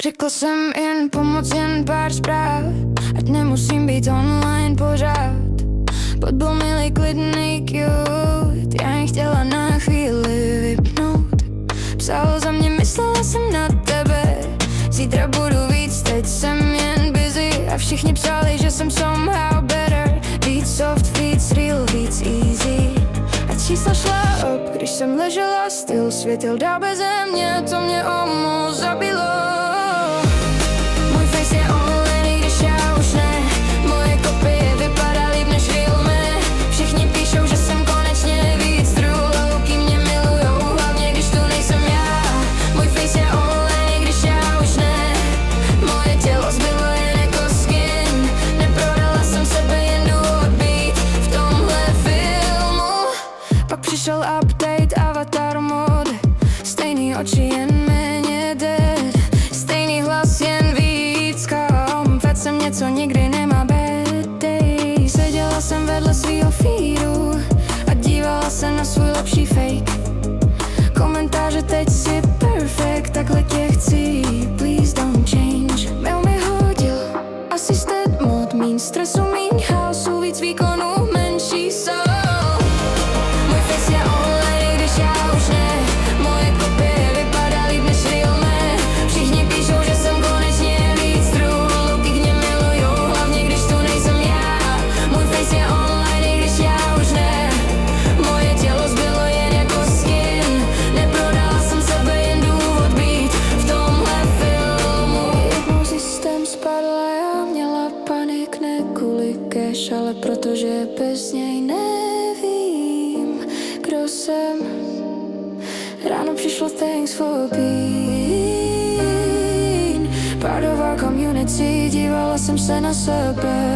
Řekl jsem jen pomoc, jen pár zpráv, ať nemusím být online pořád. Pod byl milý, klidný, cute, já jen chtěla na chvíli vypnout. Psal za mě, myslela jsem na tebe, zítra budu víc, teď jsem jen busy. A všichni psali, že jsem somehow better, víc soft, víc real, víc easy. A čísla šla up, když jsem ležela styl, světil dál beze mě, to mě almost zabilo. Můj face je online, i když já už ne, moje kopie vypadá líp než filmy. Všichni píšou, že jsem konečně víc true, louky mě milujou, hlavně když tu nejsem já. Můj face je online, i když já už ne, moje tělo zbylo jen jako skin. Neprodala jsem sebe, jen jdu odbít v tomhle filmu. Pak přišel update, avatar mode, stejný oči, jen méně dead, stejný hlas, jen víc calm. Vedl jsem něco, nikdy nemá bad day. Seděla jsem vedle svýho feedu a dívala se na svůj lepší fake. Komentáře, teď si perfect, takhle tě chci, please don't change. Mail mi hodil asistent mod, míň stresu, míň chaosu, víc výkonů, menší soul. Můj face je online, i když já už ne, moje kopie vypadá líp než filmy. Všichni píšou, že jsem konečně víc true, louky mě milujou, hlavně když tu nejsem já. Můj face je online, i když já už ne, moje tělo zbylo jen jako skin. Neprodala jsem sebe, jen jdu odbít v tomhle filmu. Jednou systém spadl a já měla panik, ne kvůli cash, ale protože bez něj nevím, kdo jsem. Ráno přišlo thanks for being part of our community, dívala jsem se na sebe.